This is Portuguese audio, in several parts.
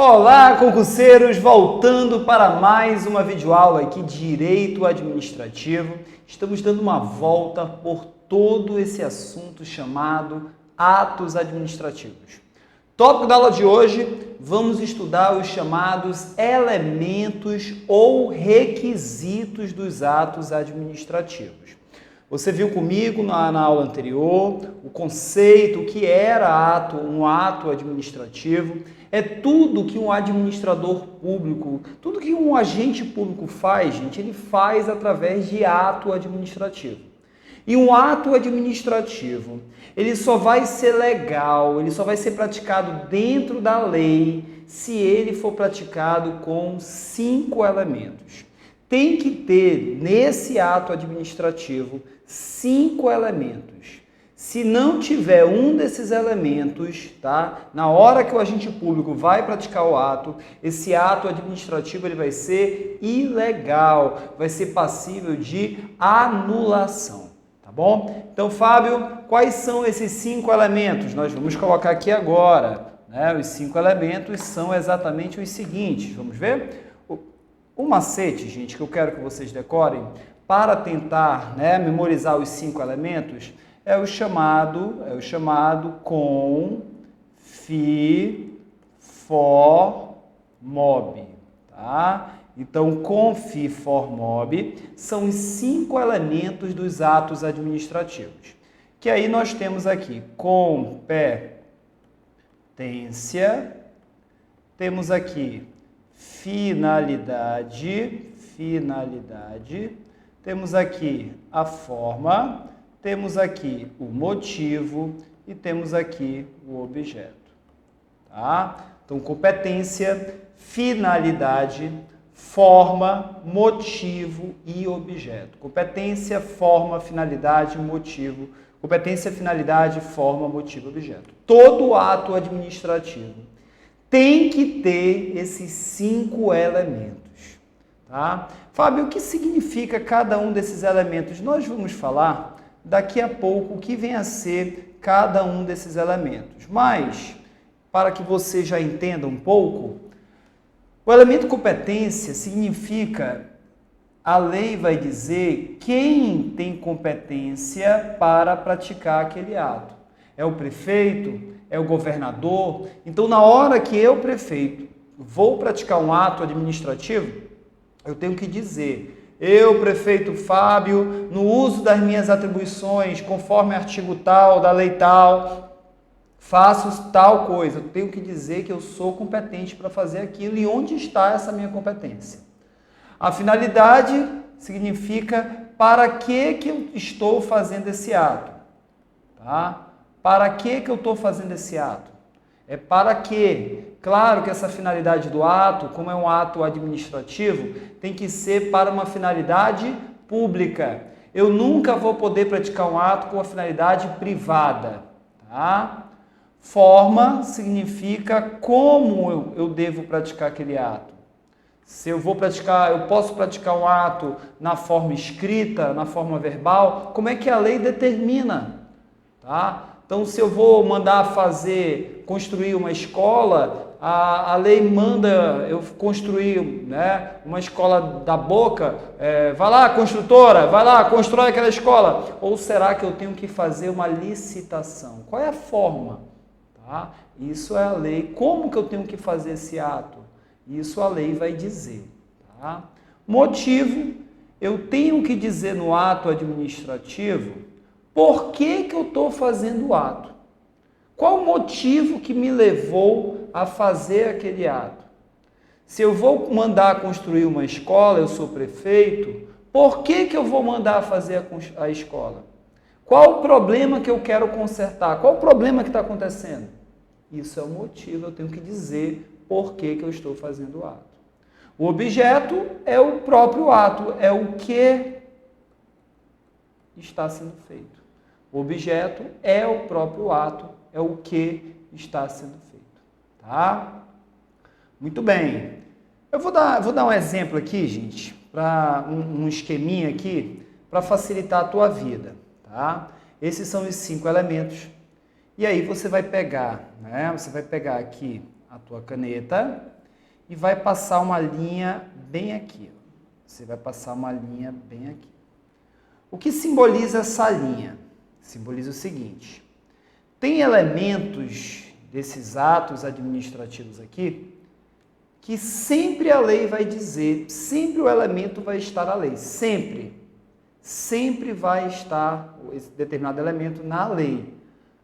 Olá, concurseiros! Voltando para mais uma videoaula aqui de Direito Administrativo. Estamos dando uma volta por todo esse assunto chamado atos administrativos. Tópico da aula de hoje, vamos estudar os chamados elementos ou requisitos dos atos administrativos. Você viu comigo na aula anterior o conceito, o que era um ato administrativo. É tudo que um administrador público, tudo que um agente público faz, gente, ele faz através de ato administrativo. E um ato administrativo, ele só vai ser legal, ele só vai ser praticado dentro da lei se ele for praticado com 5 elementos. Tem que ter nesse ato administrativo 5 elementos. Se não tiver um desses elementos, tá? Na hora que o agente público vai praticar o ato, esse ato administrativo ele vai ser ilegal, vai ser passível de anulação, tá bom? Então, Fábio, quais são esses 5 elementos? Nós vamos colocar aqui agora, né? Os 5 elementos são exatamente os seguintes, vamos ver? O macete, gente, que eu quero que vocês decorem, para tentar, né, memorizar os 5 elementos, é o chamado com, fi, for, mob, tá? Então, com, fi, for, mob são os 5 elementos dos atos administrativos. Que aí nós temos aqui competência, temos aqui finalidade, temos aqui a forma, temos aqui o motivo e temos aqui o objeto, tá? Então, competência, finalidade, forma, motivo e objeto. Competência, forma, finalidade, motivo. Competência, finalidade, forma, motivo e objeto. Todo ato administrativo tem que ter esses 5 elementos, tá? Fábio, o que significa cada um desses elementos? Nós vamos falar daqui a pouco o que vem a ser cada um desses elementos. Mas, para que você já entenda um pouco, o elemento competência significa, a lei vai dizer quem tem competência para praticar aquele ato. É o prefeito? É o governador? Então, na hora que eu, prefeito, vou praticar um ato administrativo, eu tenho que dizer: eu, prefeito Fábio, no uso das minhas atribuições, conforme artigo tal, da lei tal, faço tal coisa. Eu tenho que dizer que eu sou competente para fazer aquilo. E onde está essa minha competência? A finalidade significa para que eu estou fazendo esse ato. Tá? Para que eu estou fazendo esse ato? É para que, claro que essa finalidade do ato, como é um ato administrativo, tem que ser para uma finalidade pública. Eu nunca vou poder praticar um ato com uma finalidade privada, tá? Forma significa como eu devo praticar aquele ato. Se eu posso praticar um ato na forma escrita, na forma verbal, como é que a lei determina, tá? Então, se eu vou mandar construir uma escola, a lei manda eu construir, né, uma escola da boca, vai lá, construtora, vai lá, constrói aquela escola. Ou será que eu tenho que fazer uma licitação? Qual é a forma? Tá? Isso é a lei. Como que eu tenho que fazer esse ato? Isso a lei vai dizer. Tá? Motivo, eu tenho que dizer no ato administrativo por que eu estou fazendo o ato. Qual o motivo que me levou a fazer aquele ato? Se eu vou mandar construir uma escola, eu sou prefeito, por que eu vou mandar fazer a escola? Qual o problema que eu quero consertar? Qual o problema que está acontecendo? Isso é o motivo, eu tenho que dizer por que eu estou fazendo o ato. O objeto é o próprio ato, é o que está sendo feito. O objeto é o próprio ato, é o que está sendo feito, tá? Muito bem. Eu vou dar um exemplo aqui, gente, para um esqueminha aqui, para facilitar a tua vida, tá? Esses são os 5 elementos. E aí você vai pegar, né? Você vai pegar aqui a tua caneta e vai passar uma linha bem aqui. Você vai passar uma linha bem aqui. O que simboliza essa linha? Simboliza o seguinte: tem elementos desses atos administrativos aqui que sempre a lei vai dizer, sempre o elemento vai estar na lei, sempre. Sempre vai estar esse determinado elemento na lei.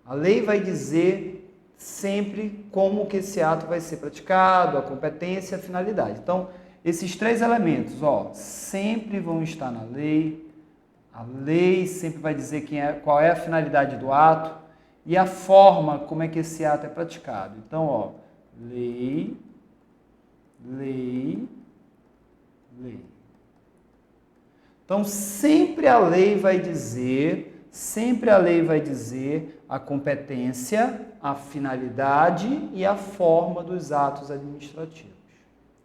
A lei vai dizer sempre como que esse ato vai ser praticado, a competência e a finalidade. Então, esses três elementos, sempre vão estar na lei. A lei sempre vai dizer qual é a finalidade do ato e a forma como é que esse ato é praticado. Então, lei, lei, lei. Então, sempre a lei vai dizer a competência, a finalidade e a forma dos atos administrativos.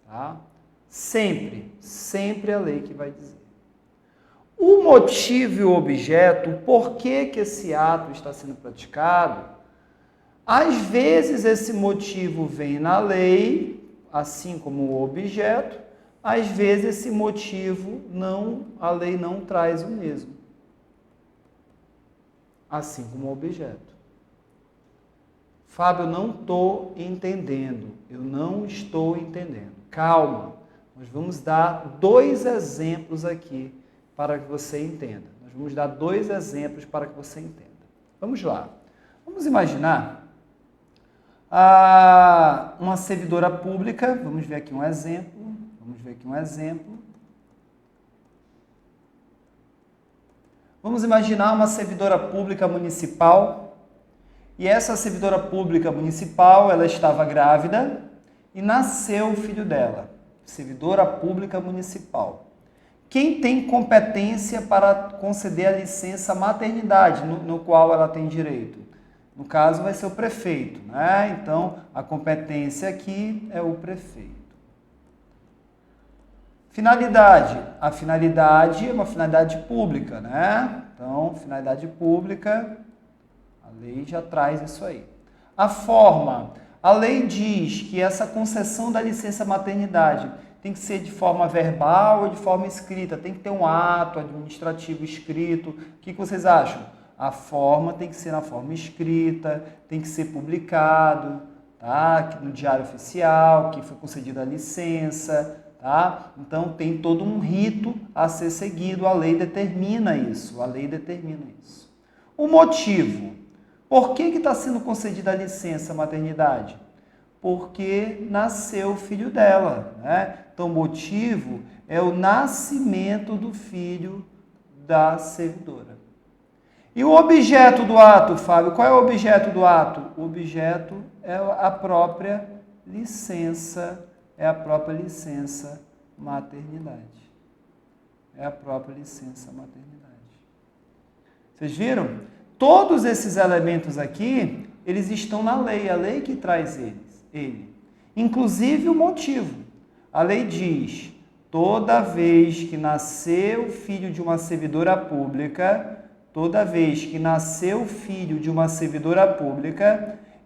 Tá? Sempre a lei que vai dizer. O motivo e o objeto, o porquê que esse ato está sendo praticado, às vezes esse motivo vem na lei, assim como o objeto, às vezes esse motivo a lei não traz o mesmo, assim como o objeto. Fábio, eu não estou entendendo. Calma, nós vamos dar 2 exemplos aqui para que você entenda. Vamos lá. Vamos imaginar uma servidora pública. Vamos ver aqui um exemplo. Vamos imaginar uma servidora pública municipal. E essa servidora pública municipal, ela estava grávida e nasceu o filho dela. Servidora pública municipal. Quem tem competência para conceder a licença maternidade, no qual ela tem direito? No caso, vai ser o prefeito, né? Então, a competência aqui é o prefeito. Finalidade. A finalidade é uma finalidade pública, né? Então, finalidade pública, a lei já traz isso aí. A forma. A lei diz que essa concessão da licença maternidade tem que ser de forma verbal ou de forma escrita. Tem que ter um ato administrativo escrito. O que vocês acham? A forma tem que ser na forma escrita, tem que ser publicado, tá? No Diário Oficial, que foi concedida a licença, tá? Então, tem todo um rito a ser seguido. A lei determina isso. O motivo. Por que está sendo concedida a licença maternidade? Porque nasceu o filho dela, né? Então, o motivo é o nascimento do filho da servidora. E o objeto do ato, Fábio? Qual é o objeto do ato? O objeto é a própria licença, maternidade. Vocês viram? Todos esses elementos aqui, eles estão na lei, a lei que traz ele. Inclusive o motivo. A lei diz: toda vez que nascer o filho de uma servidora pública,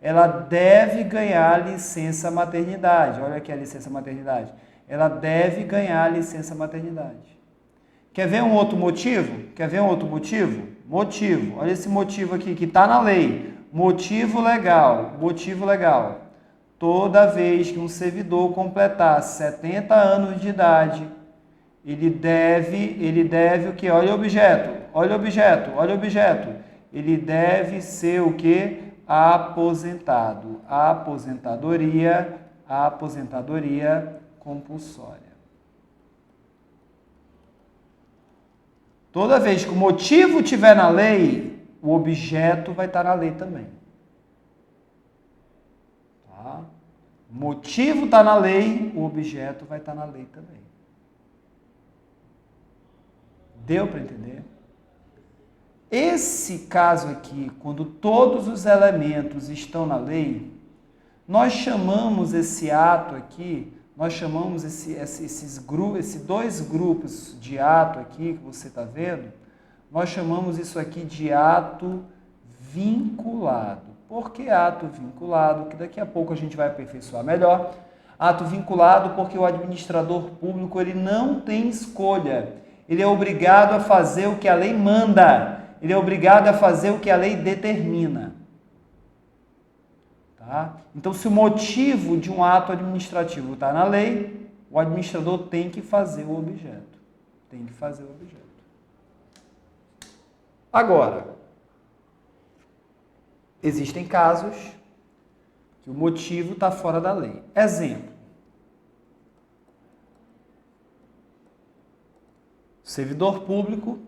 ela deve ganhar licença maternidade. Olha aqui a licença maternidade. Ela deve ganhar licença maternidade. Quer ver um outro motivo? Motivo. Olha esse motivo aqui que está na lei. Motivo legal. Toda vez que um servidor completar 70 anos de idade, ele deve o quê? Olha o objeto. Ele deve ser o quê? Aposentado. Aposentadoria compulsória. Toda vez que o motivo estiver na lei, o objeto vai estar na lei também. Tá? O motivo está na lei, o objeto vai estar na lei também. Deu para entender? Esse caso aqui, quando todos os elementos estão na lei, nós chamamos esse ato aqui, esses 2 grupos de ato aqui que você está vendo, nós chamamos isso aqui de ato vinculado. Por que ato vinculado? Que daqui a pouco a gente vai aperfeiçoar melhor. Ato vinculado porque o administrador público ele não tem escolha. Ele é obrigado a fazer o que a lei manda. Ele é obrigado a fazer o que a lei determina. Tá? Então, se o motivo de um ato administrativo está na lei, o administrador tem que fazer o objeto. Tem que fazer o objeto. Agora, existem casos que o motivo está fora da lei. Exemplo. O servidor público,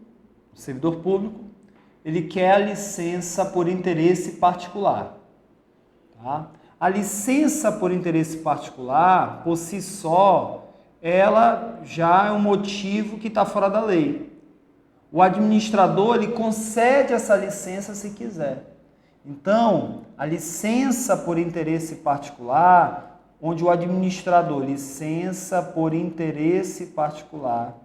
ele quer a licença por interesse particular. Tá? A licença por interesse particular, por si só, ela já é um motivo que está fora da lei. O administrador ele concede essa licença se quiser. Então, a licença por interesse particular, onde o administrador, licença por interesse particular,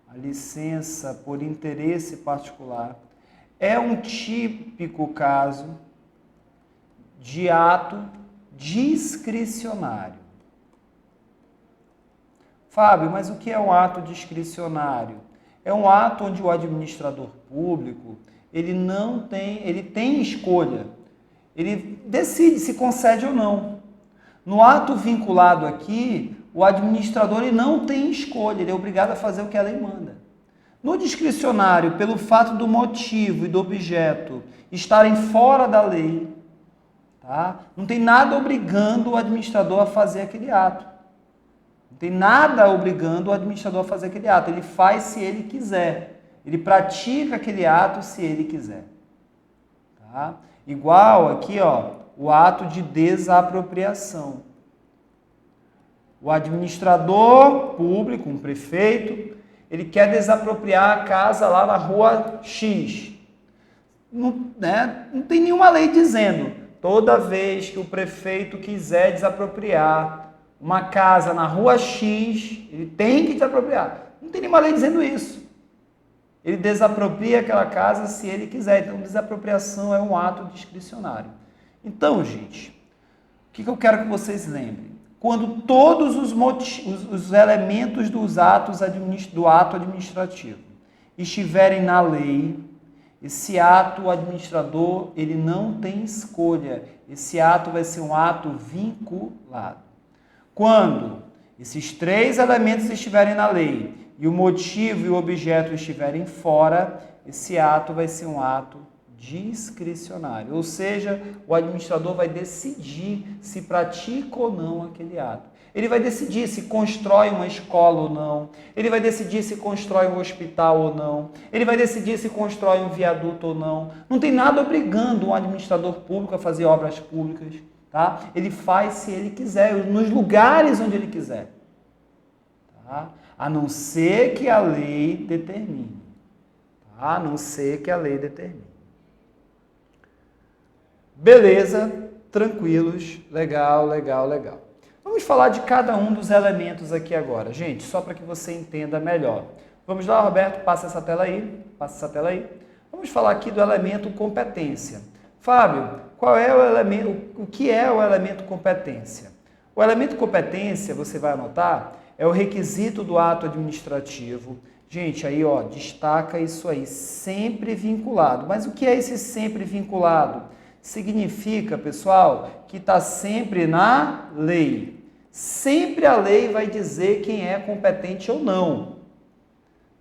a licença por interesse particular, é um típico caso de ato discricionário. Fábio, mas o que é um ato discricionário? É um ato onde o administrador público, ele tem escolha. Ele decide se concede ou não. No ato vinculado aqui, o administrador ele não tem escolha, ele é obrigado a fazer o que a lei manda. No discricionário, pelo fato do motivo e do objeto estarem fora da lei, tá? Não tem nada obrigando o administrador a fazer aquele ato. Não tem nada obrigando o administrador a fazer aquele ato. Ele faz se ele quiser. Ele pratica aquele ato se ele quiser. Tá? Igual aqui, ó, o ato de desapropriação. O administrador público, um prefeito, ele quer desapropriar a casa lá na rua X. Não tem nenhuma lei dizendo, toda vez que o prefeito quiser desapropriar uma casa na rua X, ele tem que desapropriar. Não tem nenhuma lei dizendo isso. Ele desapropria aquela casa se ele quiser. Então, desapropriação é um ato discricionário. Então, gente, o que eu quero que vocês lembrem? Quando todos os elementos do ato administrativo estiverem na lei, esse ato, o administrador, ele não tem escolha. Esse ato vai ser um ato vinculado. Quando esses três elementos estiverem na lei e o motivo e o objeto estiverem fora, esse ato vai ser um ato discricionário. Ou seja, o administrador vai decidir se pratica ou não aquele ato. Ele vai decidir se constrói uma escola ou não. Ele vai decidir se constrói um hospital ou não. Ele vai decidir se constrói um viaduto ou não. Não tem nada obrigando um administrador público a fazer obras públicas. Tá? Ele faz se ele quiser, nos lugares onde ele quiser. Tá? A não ser que a lei determine. Tá? A não ser que a lei determine. Beleza, tranquilos, legal. Vamos falar de cada um dos elementos aqui agora. Gente, só para que você entenda melhor. Vamos lá, Roberto, passa essa tela aí. Vamos falar aqui do elemento competência. Fábio, qual é o elemento, o que é o elemento competência? O elemento competência, você vai anotar, é o requisito do ato administrativo. Gente, aí ó, destaca isso aí, sempre vinculado. Mas o que é esse sempre vinculado? Significa, pessoal, que está sempre na lei. Sempre a lei vai dizer quem é competente ou não.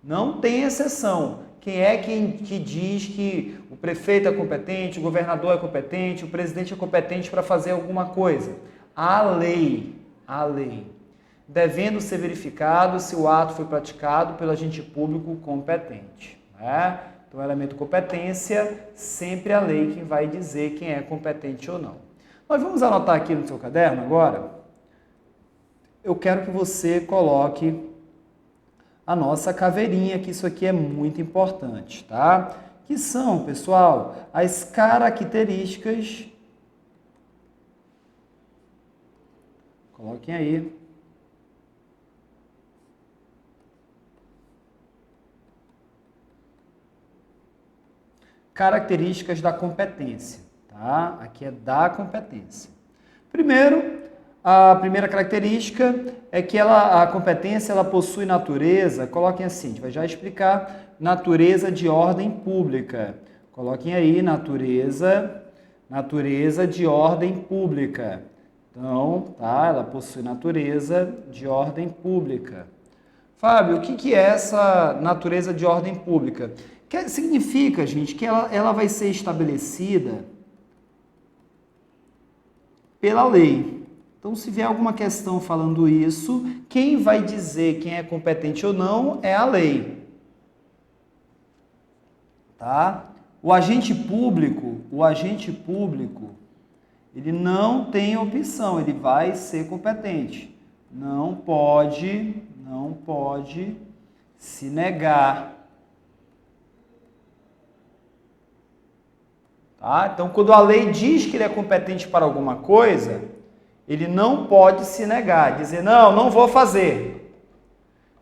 Não tem exceção. Quem é que diz que o prefeito é competente, o governador é competente, o presidente é competente para fazer alguma coisa? A lei. Devendo ser verificado se o ato foi praticado pelo agente público competente. Né? Então, o elemento competência, sempre a lei quem vai dizer quem é competente ou não. Nós vamos anotar aqui no seu caderno agora. Eu quero que você coloque a nossa caveirinha, que isso aqui é muito importante, tá? Que são, pessoal, as características. Coloquem aí. Características da competência, tá? tá? Aqui é da competência. Primeiro, a primeira característica é que a competência ela possui natureza, coloquem assim, a gente vai já explicar, natureza de ordem pública. Coloquem aí, natureza de ordem pública. Então, tá? Ela possui natureza de ordem pública. Fábio, o que é essa natureza de ordem pública? Significa, gente, que ela vai ser estabelecida pela lei. Então, se vier alguma questão falando isso, quem vai dizer quem é competente ou não é a lei. Tá? O agente público, ele não tem opção, ele vai ser competente. Não pode se negar. Tá? Então, quando a lei diz que ele é competente para alguma coisa, ele não pode se negar, dizer, não vou fazer.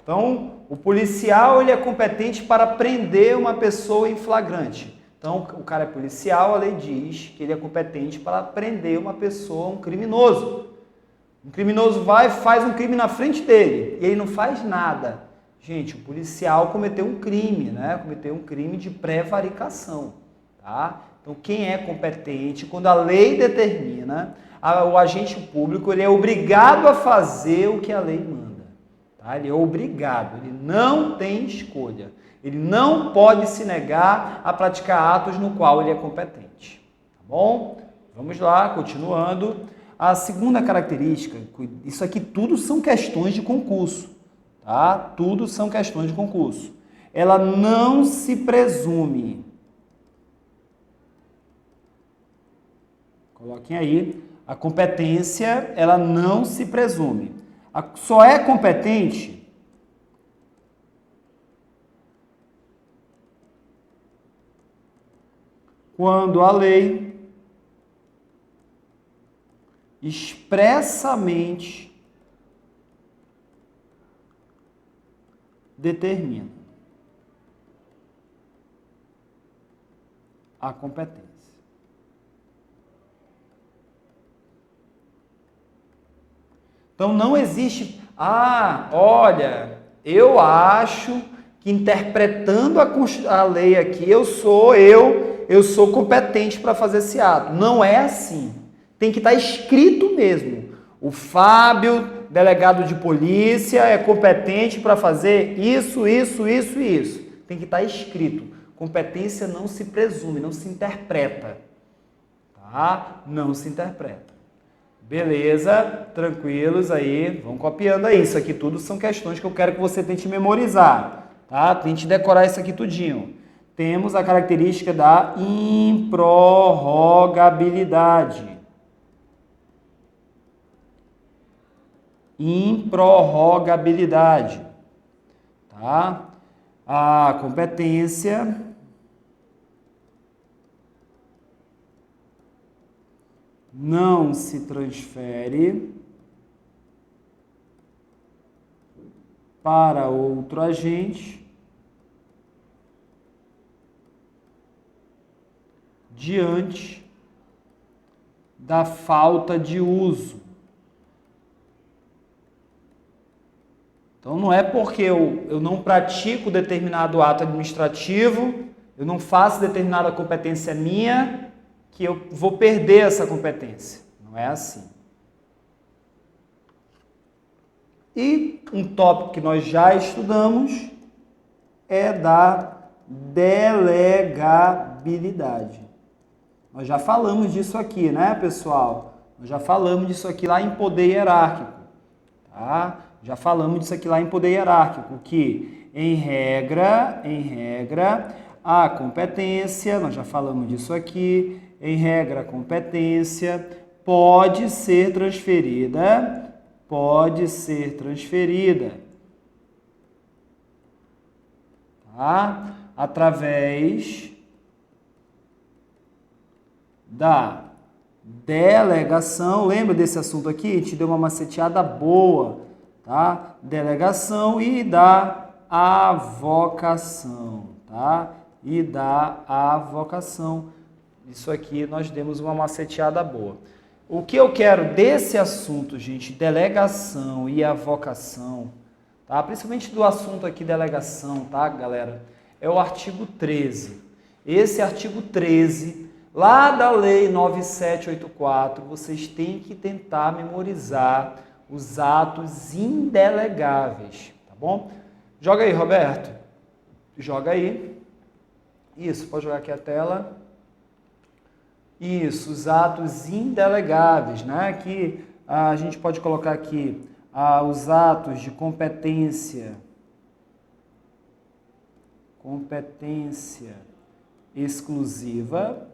Então, o policial ele é competente para prender uma pessoa em flagrante. Então, o cara é policial, a lei diz que ele é competente para prender uma pessoa, um criminoso. Um criminoso faz um crime na frente dele e ele não faz nada. Gente, o policial cometeu um crime, né? Cometeu um crime de prevaricação, tá? Então, quem é competente, quando a lei determina, o agente público ele é obrigado a fazer o que a lei manda. Tá? Ele é obrigado, ele não tem escolha. Ele não pode se negar a praticar atos no qual ele é competente. Tá bom? Vamos lá, continuando. A segunda característica, isso aqui tudo são questões de concurso. Tá? Tudo são questões de concurso. Ela não se presume. Coloquem aí. A competência, ela não se presume. Só é competente quando a lei expressamente determina a competência. Então, não existe, olha, eu acho que interpretando a lei aqui, eu sou competente para fazer esse ato. Não é assim. Tem que estar escrito mesmo. O Fábio, delegado de polícia, é competente para fazer isso, isso, isso e isso. Tem que estar escrito. Competência não se presume, não se interpreta. Tá? Não se interpreta. Beleza, tranquilos aí, vão copiando aí. Isso aqui tudo são questões que eu quero que você tente memorizar, tá? Tente decorar isso aqui tudinho. Temos a característica da improrrogabilidade. Improrrogabilidade, tá? A competência não se transfere para outro agente diante da falta de uso. Então, não é porque eu não pratico determinado ato administrativo, eu não faço determinada competência minha, que eu vou perder essa competência. Não é assim. E um tópico que nós já estudamos é da delegabilidade. Nós já falamos disso aqui, né, pessoal? Nós já falamos disso aqui lá em poder hierárquico. Tá? Já falamos disso aqui lá em poder hierárquico, que, em regra, a competência, nós já falamos disso aqui, em regra, a competência pode ser transferida, tá? Através da delegação, lembra desse assunto aqui? Te deu uma maceteada boa, tá? Delegação e da avocação, tá? isso aqui nós demos uma maceteada boa. O que eu quero desse assunto, gente, delegação e avocação, tá? Principalmente do assunto aqui, delegação, tá, galera? É o artigo 13. Esse artigo 13, lá da Lei 9784, vocês têm que tentar memorizar os atos indelegáveis, tá bom? Joga aí, Roberto. Joga aí. Isso, pode jogar aqui a tela. Isso, os atos indelegáveis, né? Que a gente pode colocar aqui os atos de competência exclusiva,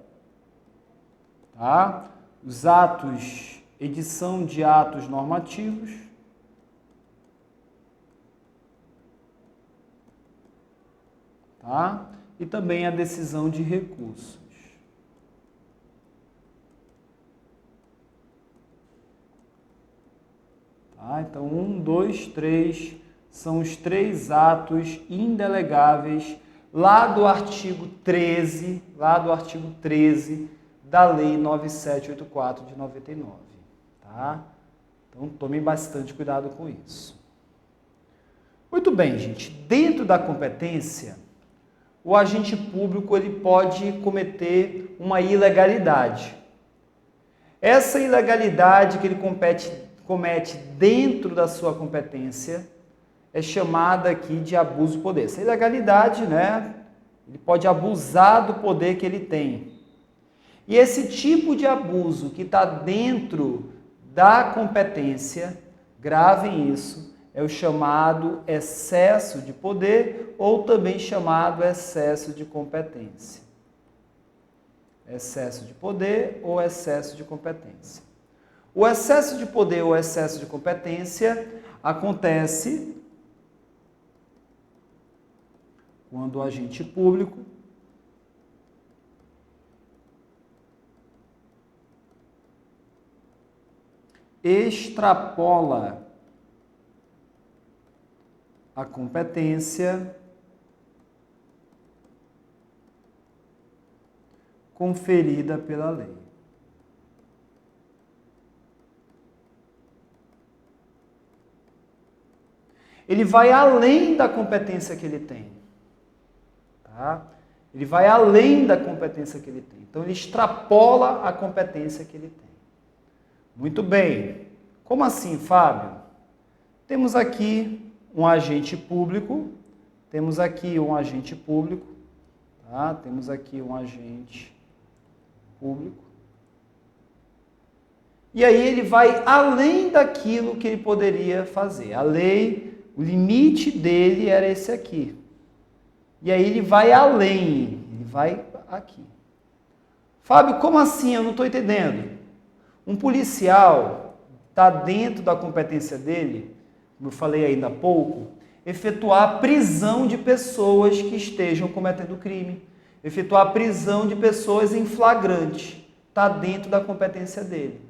tá? Os atos, edição de atos normativos, tá? E também a decisão de recurso. Então, 1, 2, 3 são os 3 atos indelegáveis lá do artigo 13, da Lei 9784 de 99, tá? Então, tomem bastante cuidado com isso. Muito bem, gente. Dentro da competência, o agente público ele pode cometer uma ilegalidade. Essa ilegalidade que ele comete dentro da sua competência é chamada aqui de abuso de poder. Essa ilegalidade, né? Ele pode abusar do poder que ele tem. E esse tipo de abuso que está dentro da competência, gravem isso, é o chamado excesso de poder ou também chamado excesso de competência. Excesso de poder ou excesso de competência. O excesso de poder ou excesso de competência acontece quando o agente público extrapola a competência conferida pela lei. Ele vai além da competência que ele tem. Tá? Ele vai além da competência que ele tem. Então, ele extrapola a competência que ele tem. Muito bem. Como assim, Fábio? Temos aqui um agente público. Tá? Temos aqui um agente público. E aí ele vai além daquilo que ele poderia fazer. A lei... O limite dele era esse aqui. E aí ele vai além, ele vai aqui. Fábio, como assim? Eu não estou entendendo. Um policial está dentro da competência dele, como eu falei ainda há pouco, efetuar a prisão de pessoas que estejam cometendo crime, efetuar a prisão de pessoas em flagrante. Está dentro da competência dele.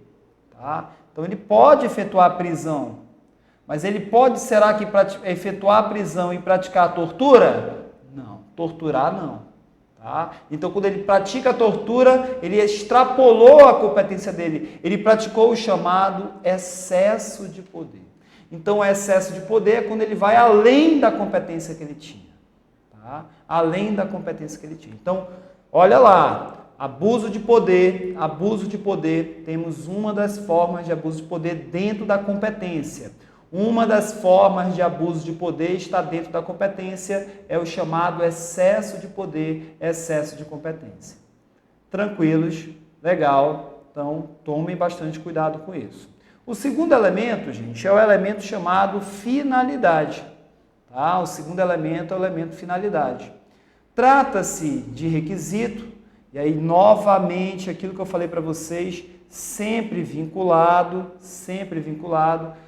Tá? Então ele pode efetuar a prisão. Mas ele pode, será que efetuar a prisão e praticar a tortura? Não, torturar não. Tá? Então, quando ele pratica a tortura, ele extrapolou a competência dele. Ele praticou o chamado excesso de poder. Então, o excesso de poder é quando ele vai além da competência que ele tinha. Tá? Além da competência que ele tinha. Então, olha lá, abuso de poder, temos uma das formas de abuso de poder dentro da competência. Uma das formas de abuso de poder está dentro da competência, é o chamado excesso de poder, excesso de competência. Tranquilos? Legal. Então, tomem bastante cuidado com isso. O segundo elemento, gente, é o elemento chamado finalidade. Tá? O segundo elemento é o elemento finalidade. Trata-se de requisito, e aí, novamente, aquilo que eu falei para vocês, sempre vinculado.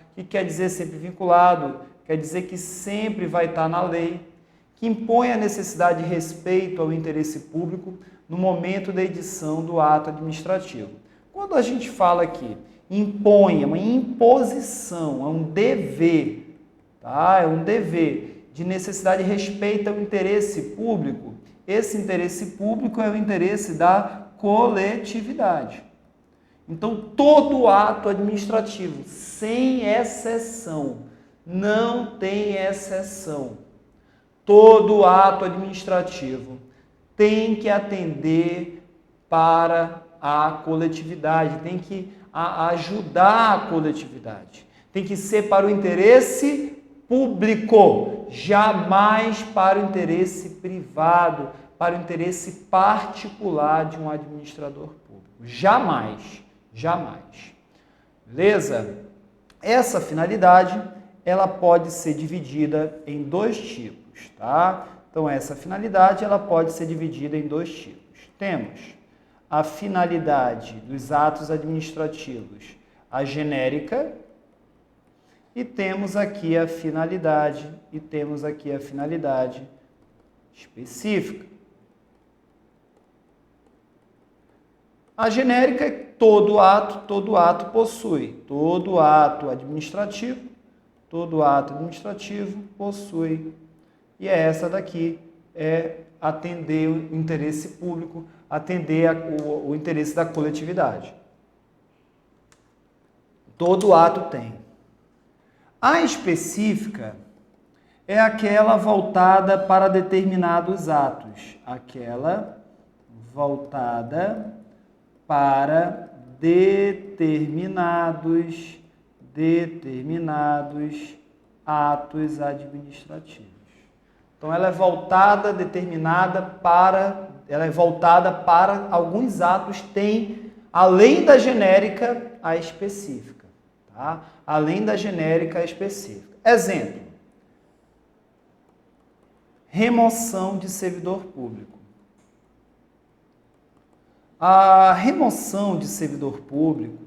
O que quer dizer sempre vinculado? Quer dizer que sempre vai estar na lei, que impõe a necessidade de respeito ao interesse público no momento da edição do ato administrativo. Quando a gente fala aqui, impõe, é uma imposição, é um dever, tá? É um dever de necessidade de respeito ao interesse público. Esse interesse público é o interesse da coletividade. Então, todo ato administrativo, sem exceção, não tem exceção. Todo ato administrativo tem que atender para a coletividade, tem que ajudar a coletividade, tem que ser para o interesse público, jamais para o interesse privado, para o interesse particular de um administrador público. Jamais, jamais. Beleza? Essa finalidade, ela pode ser dividida em dois tipos, tá? Então, essa finalidade, ela pode ser dividida em dois tipos. Temos a finalidade dos atos administrativos, a genérica, e temos aqui a finalidade específica. A genérica é todo ato possui. Todo ato administrativo possui. E é essa daqui, é atender o interesse público, atender o interesse da coletividade. Todo ato tem. A específica é aquela voltada para determinados atos. Aquela voltada para determinados atos administrativos. Então, ela é voltada para alguns atos, tem, além da genérica, a específica. Tá? Além da genérica, a específica. Exemplo. Remoção de servidor público. A remoção de servidor público,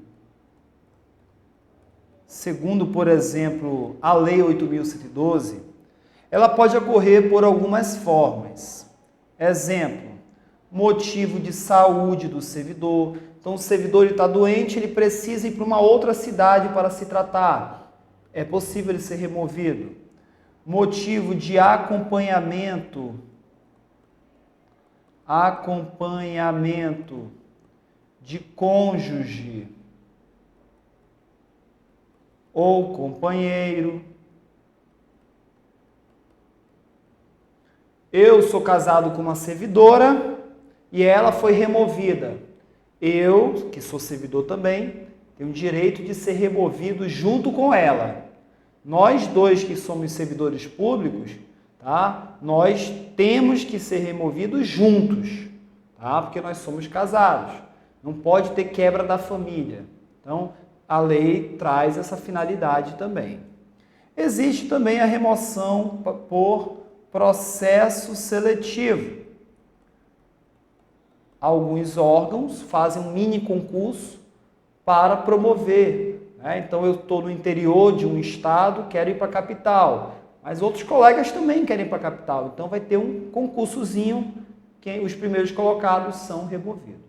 segundo, por exemplo, a Lei 8.112, ela pode ocorrer por algumas formas. Exemplo, motivo de saúde do servidor. Então, o servidor está doente, ele precisa ir para uma outra cidade para se tratar. É possível ele ser removido. Motivo de acompanhamento de cônjuge ou companheiro. Eu sou casado com uma servidora e ela foi removida. Eu, que sou servidor também, tenho o direito de ser removido junto com ela. Nós dois que somos servidores públicos, tá? Nós temos que ser removidos juntos, tá? Porque nós somos casados. Não pode ter quebra da família. Então, a lei traz essa finalidade também. Existe também a remoção por processo seletivo. Alguns órgãos fazem um mini concurso para promover. Né? Então, eu estou no interior de um estado, quero ir para a capital. Mas outros colegas também querem ir para a capital. Então, vai ter um concursozinho que os primeiros colocados são removidos.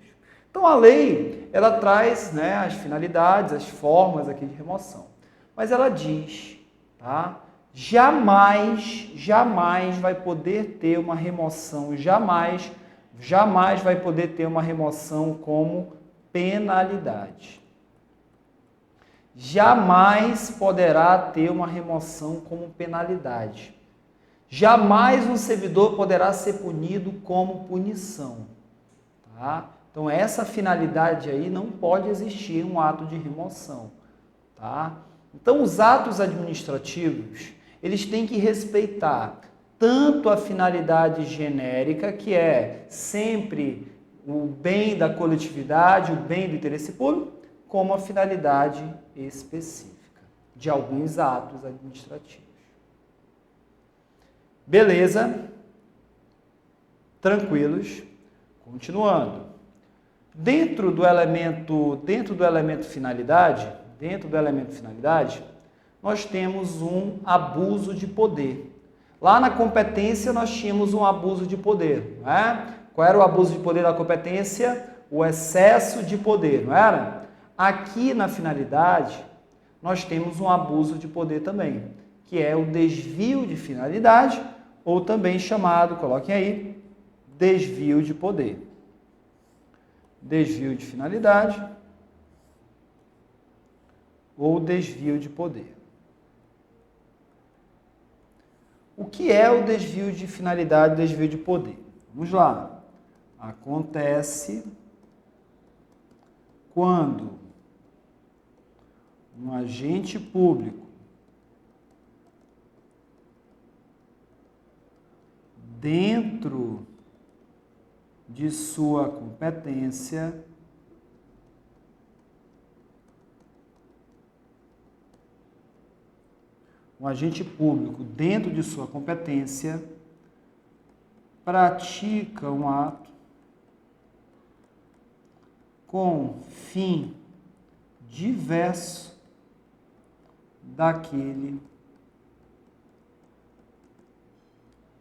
Então, a lei, ela traz, né, as finalidades, as formas aqui de remoção. Mas ela diz, tá? Jamais vai poder ter uma remoção, jamais vai poder ter uma remoção como penalidade. Jamais poderá ter uma remoção como penalidade. Jamais um servidor poderá ser punido como punição. Tá? Então, essa finalidade aí não pode existir um ato de remoção. Tá? Então, os atos administrativos, eles têm que respeitar tanto a finalidade genérica, que é sempre o bem da coletividade, o bem do interesse público, como a finalidade específica de alguns atos administrativos. Beleza? Tranquilos? Continuando. Dentro do elemento finalidade, nós temos um abuso de poder. Lá na competência nós tínhamos um abuso de poder, não é? Qual era o abuso de poder da competência? O excesso de poder, não era? Aqui na finalidade, nós temos um abuso de poder também, que é o desvio de finalidade, ou também chamado, coloquem aí, desvio de poder. desvio de finalidade ou desvio de poder. O que é o desvio de finalidade, desvio de poder? Vamos lá. Acontece quando um agente público dentro de sua competência pratica um ato com fim diverso daquele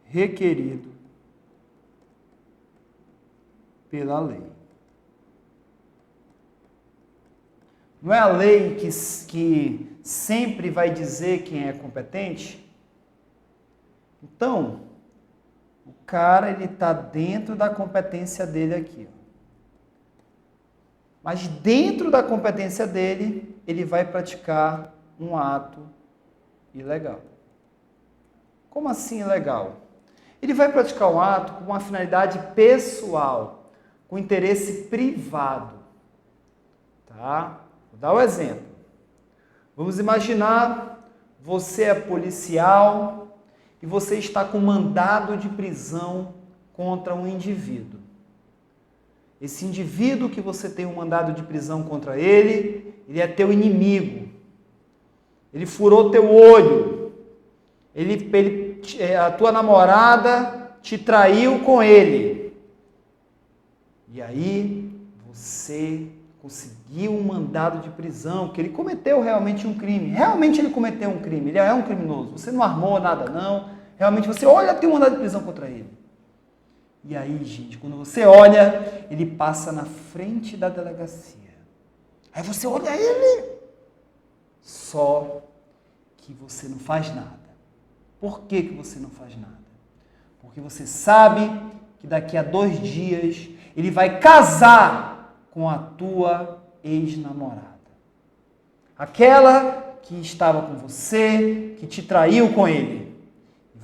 requerido pela lei. Não é a lei que sempre vai dizer quem é competente? Então, o cara ele está dentro da competência dele aqui. Mas dentro da competência dele, ele vai praticar um ato ilegal. Como assim ilegal? Ele vai praticar um ato com uma finalidade pessoal, com interesse privado. Tá? Vou dar um exemplo. Vamos imaginar, você é policial e você está com mandado de prisão contra um indivíduo. Esse indivíduo que você tem um mandado de prisão contra ele é teu inimigo. Ele furou teu olho. A tua namorada te traiu com ele. E aí você conseguiu um mandado de prisão, que ele cometeu realmente um crime. Realmente ele cometeu um crime, ele é um criminoso. Você não armou nada não. Realmente você olha, tem um mandado de prisão contra ele. E aí, gente, quando você olha, ele passa na frente da delegacia. Aí você olha ele. Só que você não faz nada. Por que você não faz nada? Porque você sabe que daqui a 2 dias ele vai casar com a tua ex-namorada. Aquela que estava com você, que te traiu com ele.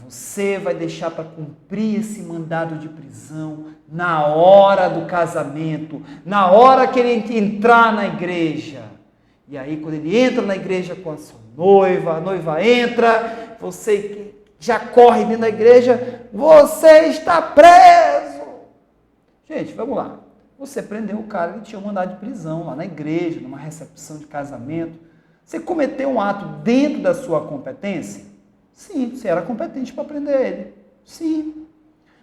Você vai deixar para cumprir esse mandado de prisão na hora do casamento, na hora que ele entrar na igreja. E aí, quando ele entra na igreja com a sua noiva, a noiva entra, você já corre dentro da igreja, você está preso! Gente, vamos lá. Você prendeu o cara, ele tinha um mandado de prisão lá na igreja, numa recepção de casamento. Você cometeu um ato dentro da sua competência? Sim, você era competente para prender ele. Sim.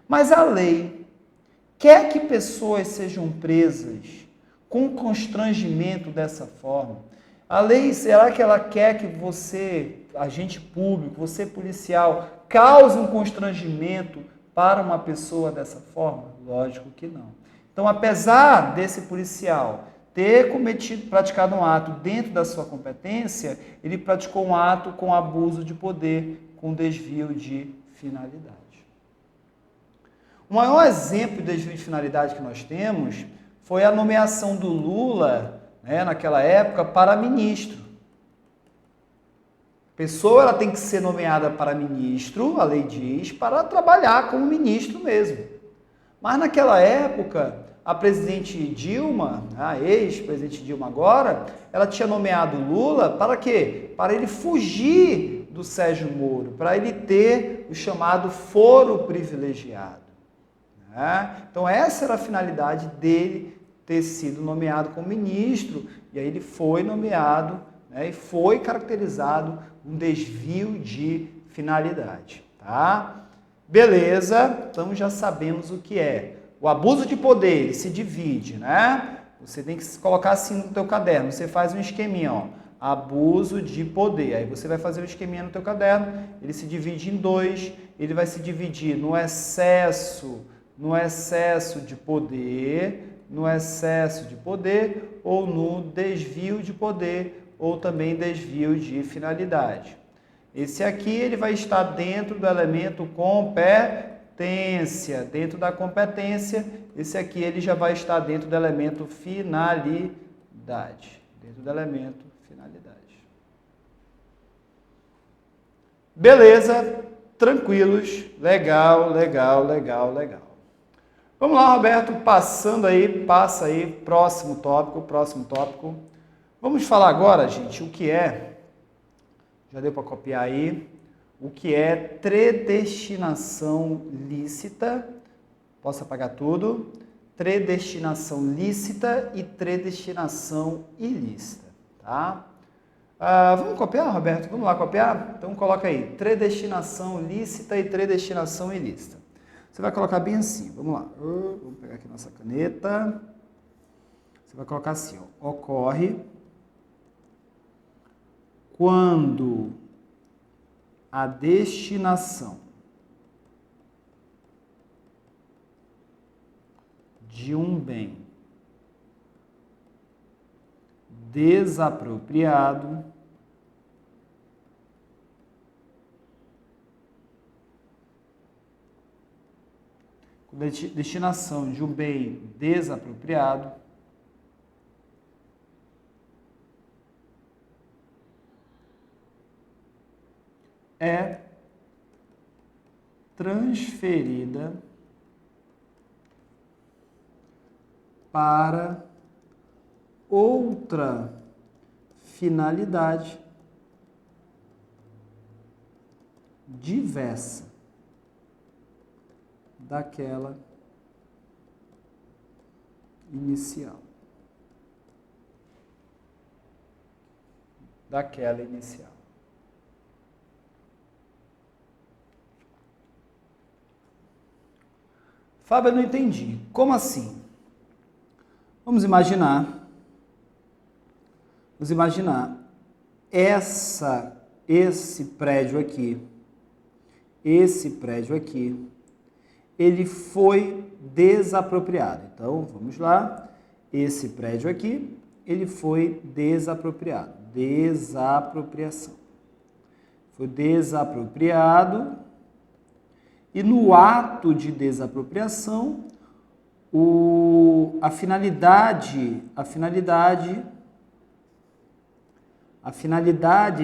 Mas a lei quer que pessoas sejam presas com constrangimento dessa forma. A lei, será que ela quer que você, agente público, você policial, cause um constrangimento para uma pessoa dessa forma? Lógico que não. Então, apesar desse policial ter praticado um ato dentro da sua competência, ele praticou um ato com abuso de poder, com desvio de finalidade. O maior exemplo de desvio de finalidade que nós temos foi a nomeação do Lula, naquela época, para ministro. A pessoa ela tem que ser nomeada para ministro, a lei diz, para trabalhar como ministro mesmo. Mas naquela época, a presidente Dilma, a ex-presidente Dilma agora, ela tinha nomeado Lula para quê? Para ele fugir do Sérgio Moro, para ele ter o chamado foro privilegiado. Então essa era a finalidade dele ter sido nomeado como ministro, e aí ele foi nomeado, e foi caracterizado um desvio de finalidade. Tá? Beleza, então já sabemos o que é. O abuso de poder, ele se divide, Você tem que colocar assim no teu caderno, você faz um esqueminha, ó, abuso de poder. Aí você vai fazer um esqueminha no teu caderno, ele se divide em 2, ele vai se dividir no excesso de poder, ou no desvio de poder, ou também desvio de finalidade. Esse aqui ele vai estar dentro do elemento competência, dentro da competência, esse aqui ele já vai estar dentro do elemento finalidade. Dentro do elemento finalidade. Beleza, tranquilos, legal. Vamos lá, Roberto, passa aí, próximo tópico. Vamos falar agora, gente, o que é, já deu para copiar aí, o que é predestinação lícita, posso apagar tudo, predestinação lícita e predestinação ilícita, tá? Vamos copiar, Roberto? Vamos lá copiar? Então coloca aí, predestinação lícita e predestinação ilícita. Você vai colocar bem assim, vamos lá. Vamos pegar aqui nossa caneta. Você vai colocar assim, ó, ocorre quando a destinação de um bem desapropriado destinação de um bem desapropriado é transferida para outra finalidade diversa daquela inicial. Fábio, eu não entendi. Como assim? Vamos imaginar esse prédio aqui, ele foi desapropriado. Então, vamos lá. Esse prédio aqui, ele foi desapropriado. Desapropriação. Foi desapropriado. E no ato de desapropriação, a finalidade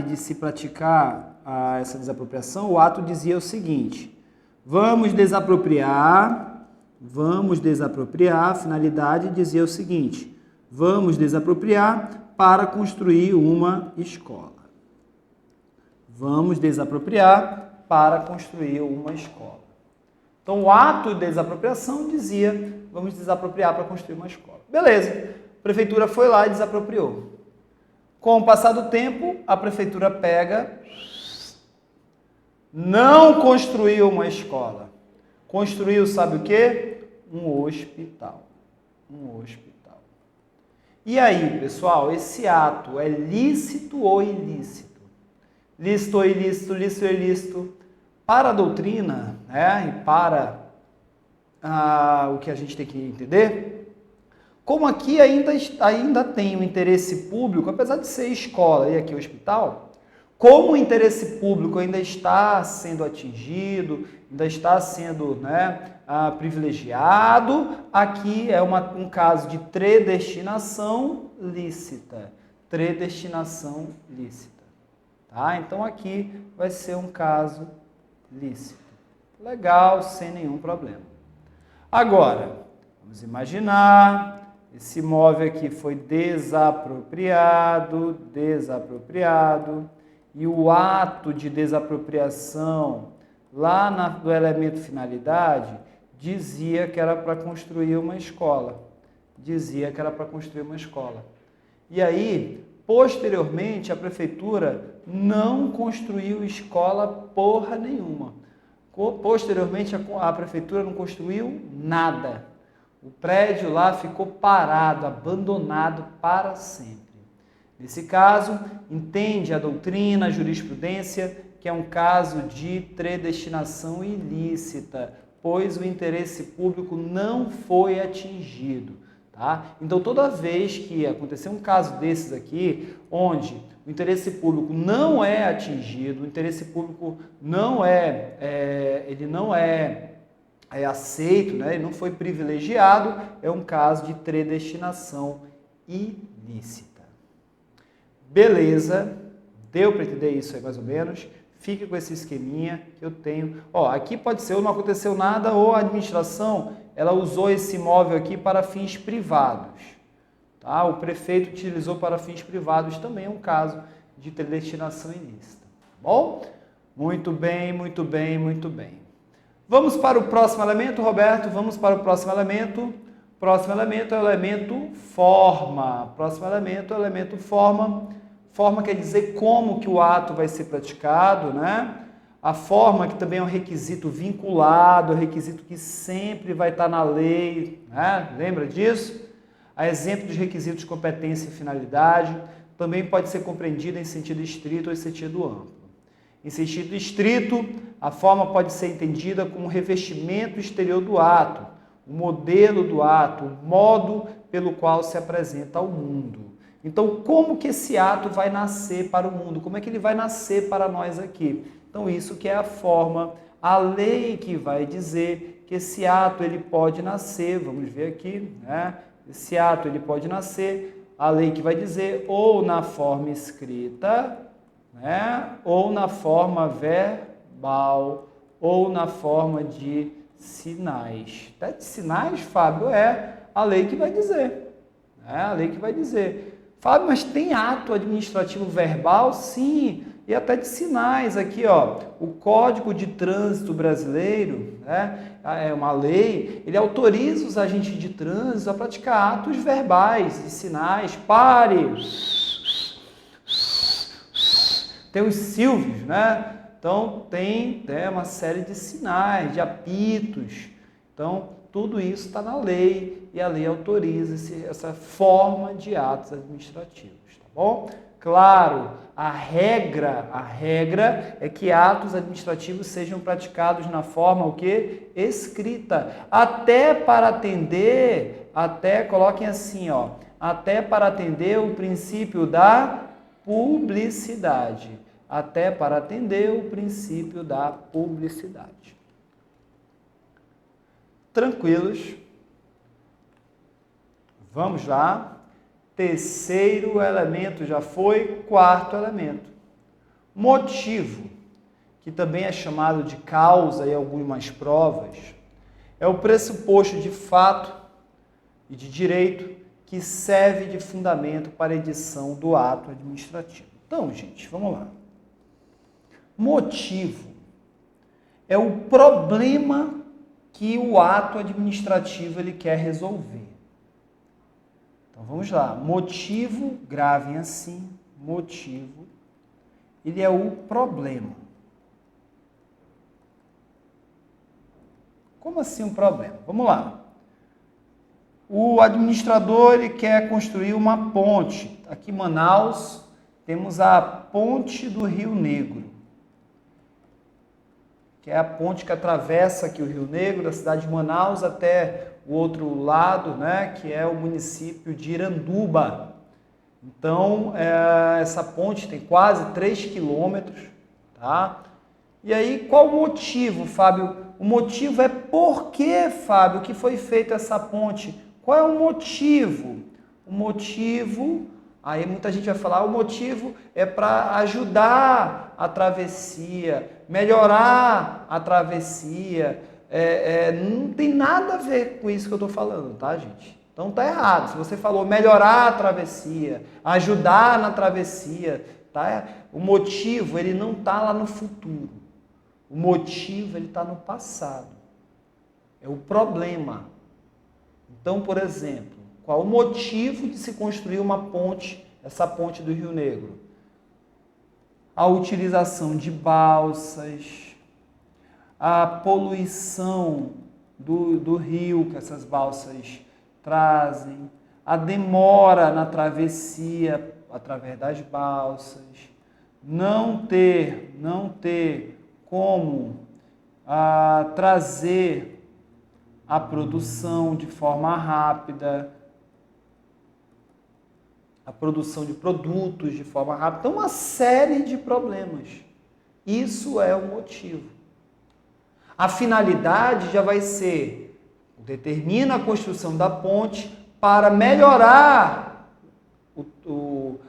de se praticar essa desapropriação, o ato dizia o seguinte: vamos desapropriar, a finalidade dizia o seguinte: vamos desapropriar para construir uma escola. Vamos desapropriar para construir uma escola. Então, o ato de desapropriação dizia, vamos desapropriar para construir uma escola. Beleza, a prefeitura foi lá e desapropriou. Com o passar do tempo, a prefeitura pega, não construiu uma escola. Construiu, sabe o quê? Um hospital. E aí, pessoal, esse ato é lícito ou ilícito? Lícito ou ilícito? Para a doutrina, né, e para o que a gente tem que entender, como aqui ainda tem o interesse público, apesar de ser escola e aqui hospital, como o interesse público ainda está sendo atingido, ainda está sendo, né, privilegiado, aqui é um caso de predestinação lícita. Tá? Então aqui vai ser um caso lícito. Legal, sem nenhum problema. Agora, vamos imaginar, esse imóvel aqui foi desapropriado, e o ato de desapropriação, lá do elemento finalidade, dizia que era para construir uma escola. E aí, posteriormente, a prefeitura não construiu escola porra nenhuma. Posteriormente, a prefeitura não construiu nada. O prédio lá ficou parado, abandonado para sempre. Nesse caso, entende a doutrina, a jurisprudência, que é um caso de predestinação ilícita, pois o interesse público não foi atingido. Tá? Então, toda vez que acontecer um caso desses aqui, onde o interesse público não é atingido, o interesse público ele não é é aceito, né? Ele não foi privilegiado, é um caso de predestinação ilícita. Beleza, deu para entender isso aí mais ou menos? Fique com esse esqueminha que eu tenho. Ó, aqui pode ser ou não aconteceu nada ou a administração ela usou esse imóvel aqui para fins privados. Tá? O prefeito utilizou para fins privados, também é um caso de predestinação ilícita. Tá bom? Muito bem, muito bem, muito bem. Vamos para o próximo elemento, Roberto? Vamos para o próximo elemento. Próximo elemento é o elemento forma. Próximo elemento é o elemento forma. Forma quer dizer como que o ato vai ser praticado, né? A forma, que também é um requisito vinculado, é um requisito que sempre vai estar na lei, né? Lembra disso? A exemplo dos requisitos de competência e finalidade, também pode ser compreendida em sentido estrito ou em sentido amplo. Em sentido estrito, a forma pode ser entendida como um revestimento exterior do ato, o modelo do ato, o modo pelo qual se apresenta ao mundo. Então, como que esse ato vai nascer para o mundo? Como é que ele vai nascer para nós aqui? Então, isso que é a forma, a lei que vai dizer que esse ato ele pode nascer, vamos ver aqui, né? Esse ato ele pode nascer, a lei que vai dizer ou na forma escrita, né? Ou na forma verbal, ou na forma de sinais. Até de sinais, Fábio, é a lei que vai dizer. É a lei que vai dizer. Fábio, mas tem ato administrativo verbal? Sim, e até de sinais aqui, ó. O Código de Trânsito Brasileiro, né, é uma lei, ele autoriza os agentes de trânsito a praticar atos verbais, de sinais. Pare! Tem os silvios, né? Então, tem uma série de sinais, de apitos. Então, tudo isso está na lei e a lei autoriza essa forma de atos administrativos, tá bom? Claro, a regra é que atos administrativos sejam praticados na forma o quê? Escrita, até para atender, coloquem assim, ó, até para atender o princípio da publicidade, até para atender o princípio da publicidade. Tranquilos? Vamos lá. Terceiro elemento já foi, quarto elemento. Motivo, que também é chamado de causa em algumas provas, é o pressuposto de fato e de direito que serve de fundamento para a edição do ato administrativo. Então, gente, vamos lá. Motivo é o problema que o ato administrativo ele quer resolver. Então vamos lá. Motivo, gravem assim, motivo, ele é o problema. Como assim um problema? Vamos lá. O administrador ele quer construir uma ponte. Aqui em Manaus temos a ponte do Rio Negro, que é a ponte que atravessa aqui o Rio Negro, da cidade de Manaus até o outro lado, né, que é o município de Iranduba. Então, essa ponte tem quase 3 quilômetros, tá? E aí, qual o motivo, Fábio? O motivo é por que, Fábio, que foi feita essa ponte? Qual é o motivo? O motivo, aí muita gente vai falar, o motivo é para ajudar a travessia, melhorar a travessia. Não tem nada a ver com isso que eu estou falando, tá, gente? Então tá errado. Se você falou melhorar a travessia, ajudar na travessia, tá? O motivo, ele não está lá no futuro. O motivo, ele está no passado. É o problema. Então, por exemplo, qual o motivo de se construir uma ponte, essa ponte do Rio Negro? A utilização de balsas, a poluição do rio que essas balsas trazem, a demora na travessia através das balsas, não ter como trazer a produção de forma rápida, a produção de produtos de forma rápida. Então, uma série de problemas. Isso é o motivo. A finalidade já vai ser, determina a construção da ponte para melhorar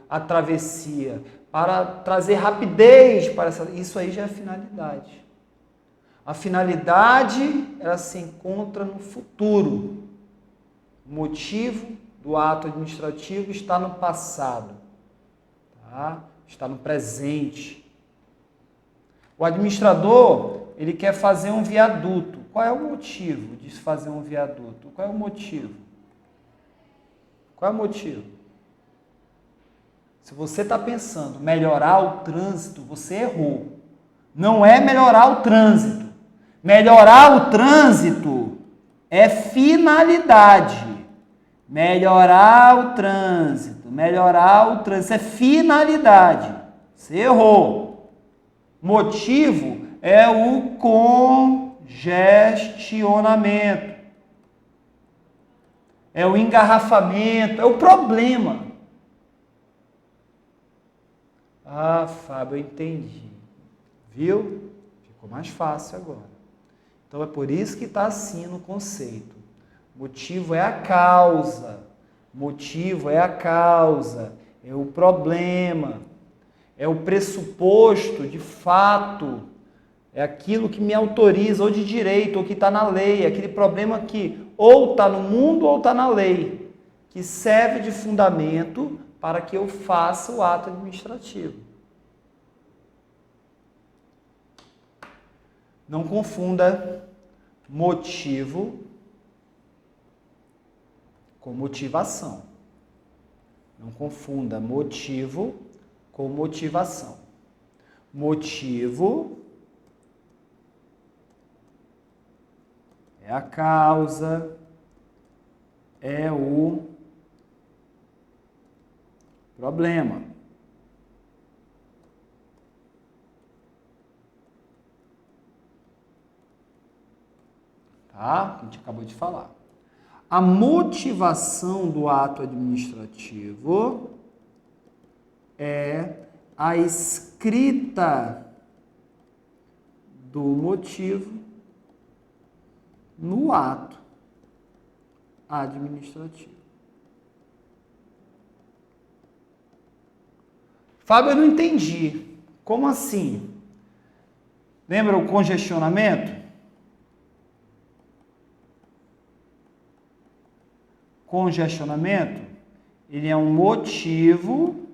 a travessia, para trazer rapidez para isso aí já é finalidade. A finalidade, ela se encontra no futuro. O motivo do ato administrativo está no passado, tá? Está no presente. O administrador, ele quer fazer um viaduto. Qual é o motivo de fazer um viaduto? Qual é o motivo? Qual é o motivo? Se você está pensando melhorar o trânsito, você errou. Não é melhorar o trânsito. Melhorar o trânsito é finalidade. Melhorar o trânsito é finalidade. Você errou. Motivo é o congestionamento. É o engarrafamento, é o problema. Ah, Fábio, eu entendi. Viu? Ficou mais fácil agora. Então é por isso que está assim no conceito. Motivo é a causa. Motivo é a causa. É o problema. É o pressuposto de fato. É aquilo que me autoriza, ou de direito, ou que está na lei. Aquele problema que ou está no mundo ou está na lei. Que serve de fundamento para que eu faça o ato administrativo. Não confunda motivo com motivação. Não confunda motivo com motivação. Motivo é a causa, é o problema. Tá? A gente acabou de falar. A motivação do ato administrativo é a escrita do motivo no ato administrativo. Fábio, eu não entendi. Como assim? Lembra o congestionamento? Congestionamento, ele é um motivo,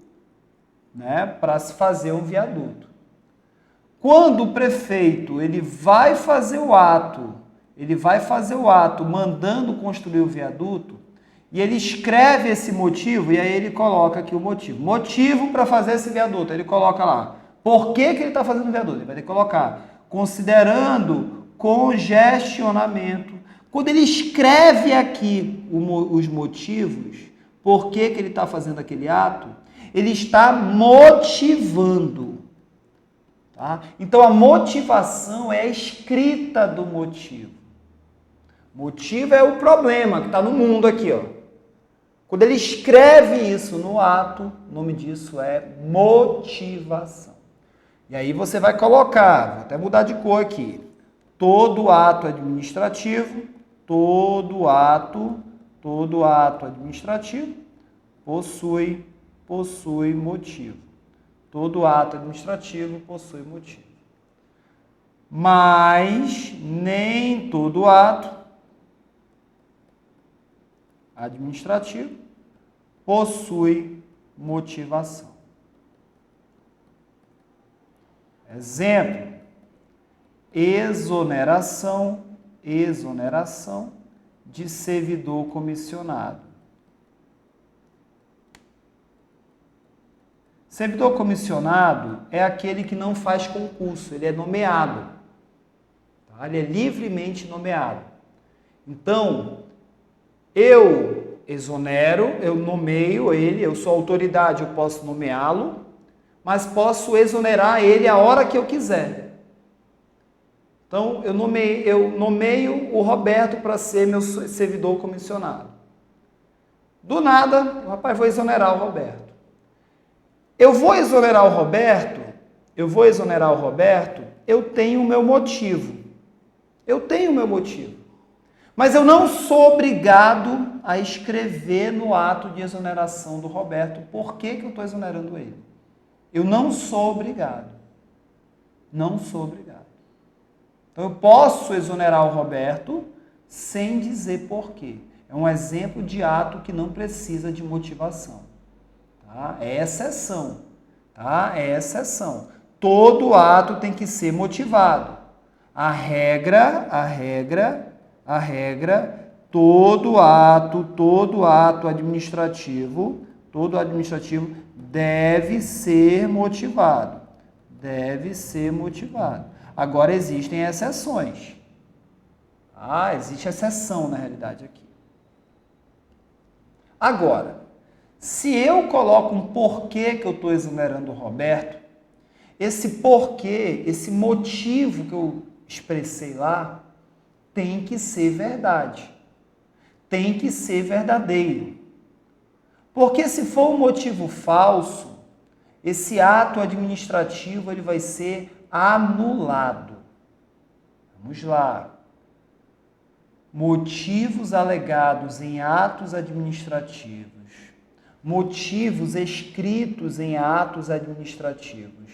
né, para se fazer um viaduto. Quando o prefeito ele vai fazer o ato mandando construir o viaduto, e ele escreve esse motivo, e aí ele coloca aqui o motivo. Motivo para fazer esse viaduto, ele coloca lá. Por que ele está fazendo o viaduto? Ele vai ter que colocar, considerando congestionamento. Quando ele escreve aqui os motivos, por que ele está fazendo aquele ato, ele está motivando. Tá? Então, a motivação é a escrita do motivo. Motivo é o problema que está no mundo aqui. Ó. Quando ele escreve isso no ato, o nome disso é motivação. E aí você vai colocar, vou até mudar de cor aqui, todo ato administrativo, todo ato administrativo possui motivo. Todo ato administrativo possui motivo. Mas nem todo ato administrativo possui motivação. Exemplo: exoneração de servidor comissionado. Servidor comissionado é aquele que não faz concurso, ele é nomeado. Tá? Ele é livremente nomeado. Então, eu exonero, eu nomeio ele, eu sou autoridade, eu posso nomeá-lo, mas posso exonerar ele a hora que eu quiser. Então, eu nomeio o Roberto para ser meu servidor comissionado. Do nada, rapaz, vou exonerar o Roberto. Eu vou exonerar o Roberto, eu tenho o meu motivo. Eu tenho o meu motivo. Mas eu não sou obrigado a escrever no ato de exoneração do Roberto por que eu estou exonerando ele. Eu não sou obrigado. Não sou obrigado. Então eu posso exonerar o Roberto sem dizer por quê. É um exemplo de ato que não precisa de motivação. Tá? É exceção. Tá? É exceção. Todo ato tem que ser motivado. A regra, todo ato administrativo deve ser motivado. Deve ser motivado. Agora existem exceções. Existe exceção na realidade aqui. Agora, se eu coloco um porquê que eu estou exonerando o Roberto, esse porquê, esse motivo que eu expressei lá, tem que ser verdade. Tem que ser verdadeiro. Porque se for um motivo falso, esse ato administrativo ele vai ser anulado. Vamos lá. Motivos alegados em atos administrativos. Motivos escritos em atos administrativos.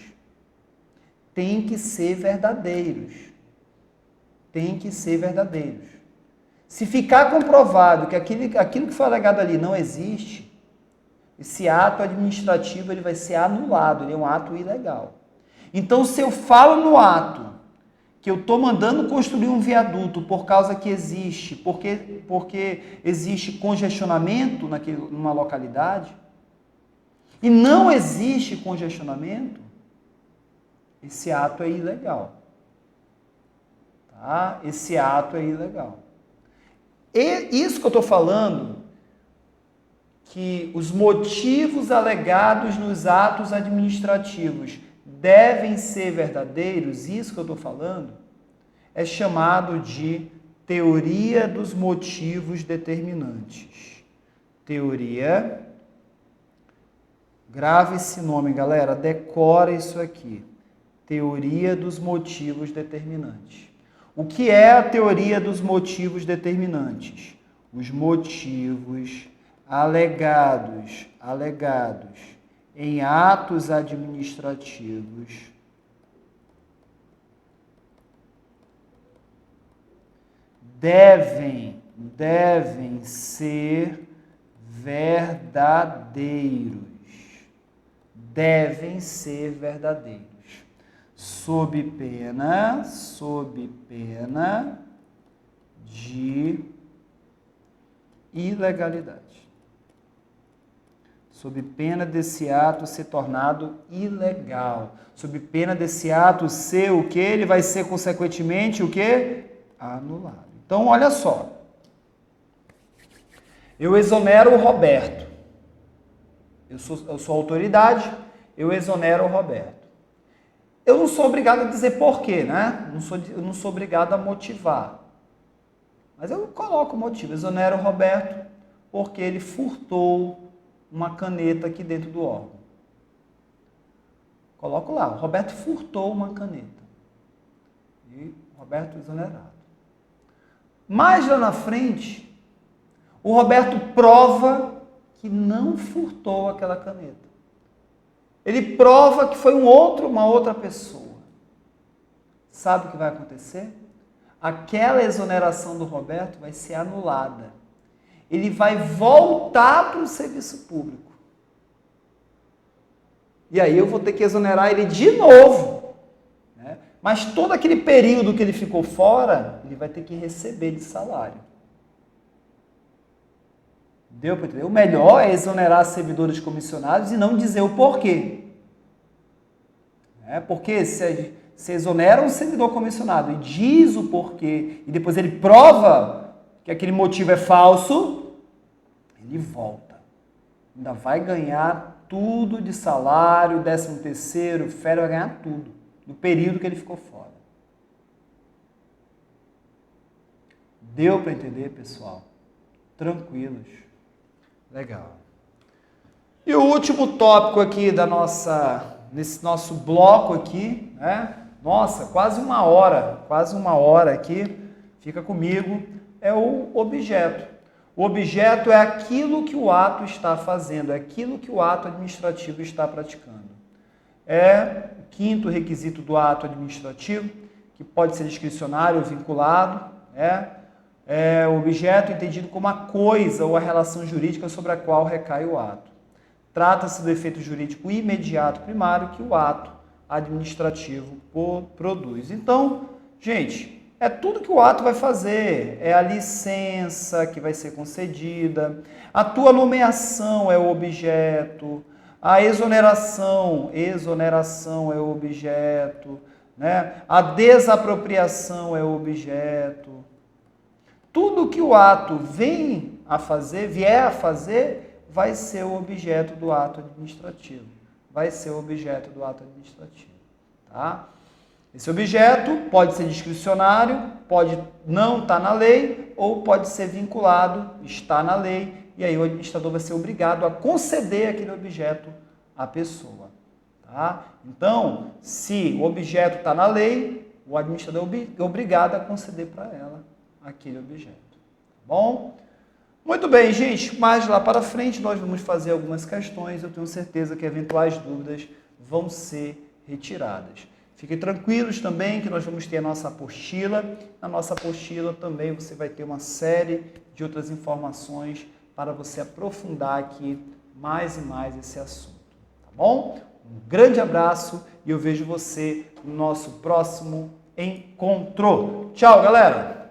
Tem que ser verdadeiros. Tem que ser verdadeiros. Se ficar comprovado que aquilo que foi alegado ali não existe, esse ato administrativo ele vai ser anulado, ele é um ato ilegal. Então, se eu falo no ato que eu estou mandando construir um viaduto por causa que existe, porque existe congestionamento numa localidade, e não existe congestionamento, esse ato é ilegal. Tá? Esse ato é ilegal. E isso que eu estou falando, que os motivos alegados nos atos administrativos devem ser verdadeiros, isso que eu estou falando, é chamado de teoria dos motivos determinantes. Teoria, grave esse nome, galera, decora isso aqui. Teoria dos motivos determinantes. O que é a teoria dos motivos determinantes? Os motivos alegados em atos administrativos devem ser verdadeiros. Devem ser verdadeiros. Sob pena de ilegalidade. Sob pena desse ato ser tornado ilegal. Sob pena desse ato ser o quê? Ele vai ser, consequentemente, o quê? Anulado. Então, olha só. Eu exonero o Roberto. Eu sou autoridade, eu exonero o Roberto. Eu não sou obrigado a dizer porquê, né? Eu não sou obrigado a motivar. Mas eu coloco o motivo. Exonero o Roberto porque ele furtou uma caneta aqui dentro do órgão. Coloco lá, o Roberto furtou uma caneta. E o Roberto exonerado. Mais lá na frente, o Roberto prova que não furtou aquela caneta. Ele prova que foi uma outra pessoa. Sabe o que vai acontecer? Aquela exoneração do Roberto vai ser anulada. Ele vai voltar para o serviço público. E aí eu vou ter que exonerar ele de novo. Né? Mas todo aquele período que ele ficou fora, ele vai ter que receber de salário. Deu para entender? O melhor é exonerar servidores comissionados e não dizer o porquê. Porque se exonera um servidor comissionado e diz o porquê, e depois ele prova que aquele motivo é falso, ele volta. Ainda vai ganhar tudo de salário, 13º, férias, vai ganhar tudo, no período que ele ficou fora. Deu para entender, pessoal? Tranquilos. Legal. E o último tópico aqui nesse nosso bloco aqui, né? Nossa, quase uma hora aqui. fica comigo, é o objeto. O objeto é aquilo que o ato está fazendo, é aquilo que o ato administrativo está praticando. É o quinto requisito do ato administrativo, que pode ser discricionário ou vinculado, é o objeto entendido como a coisa ou a relação jurídica sobre a qual recai o ato. Trata-se do efeito jurídico imediato primário que o ato administrativo produz. Então, gente, é tudo que o ato vai fazer, é a licença que vai ser concedida, a tua nomeação é o objeto, a exoneração é o objeto, né? A desapropriação é o objeto. Tudo que o ato vier a fazer, vai ser o objeto do ato administrativo. Vai ser o objeto do ato administrativo, tá? Esse objeto pode ser discricionário, pode não estar na lei, ou pode ser vinculado, está na lei, e aí o administrador vai ser obrigado a conceder aquele objeto à pessoa, tá? Então, se o objeto está na lei, o administrador é obrigado a conceder para ela aquele objeto, tá bom? Muito bem, gente, mais lá para frente nós vamos fazer algumas questões, eu tenho certeza que eventuais dúvidas vão ser retiradas. Fiquem tranquilos também que nós vamos ter a nossa apostila. Na nossa apostila também você vai ter uma série de outras informações para você aprofundar aqui mais e mais esse assunto, tá bom? Um grande abraço e eu vejo você no nosso próximo encontro. Tchau, galera!